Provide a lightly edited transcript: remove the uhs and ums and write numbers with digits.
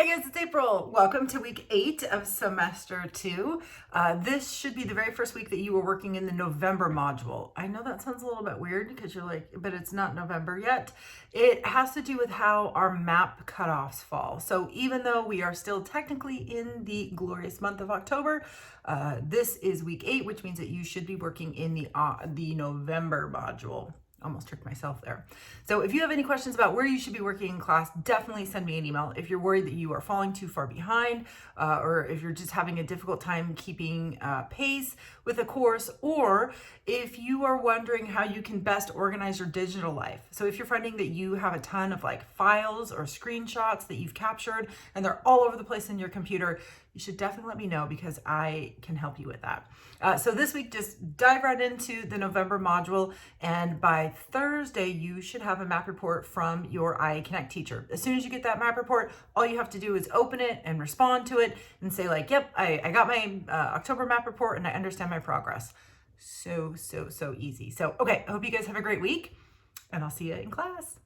guys, it's April. Welcome to week 8 of semester 2. This should be the very first week that you were working in the November module. I know that sounds a little bit weird because you're like, but it's not November yet. It has to do with how our map cutoffs fall. So even though we are still technically in the glorious month of October, this is week 8, which means that you should be working in the November module. Almost tricked myself there. So if you have any questions about where you should be working in class, definitely send me an email. If you're worried that you are falling too far behind, or if you're just having a difficult time keeping pace with a course, or if you are wondering how you can best organize your digital life. So if you're finding that you have a ton of like files or screenshots that you've captured and they're all over the place in your computer, you should definitely let me know because I can help you with that. So this week, just dive right into the November module, and by Thursday, you should have a map report from your IA Connect teacher. As soon as you get that map report, all you have to do is open it and respond to it and say like, yep, I got my October map report and I understand my progress. So easy. So, okay, I hope you guys have a great week and I'll see you in class.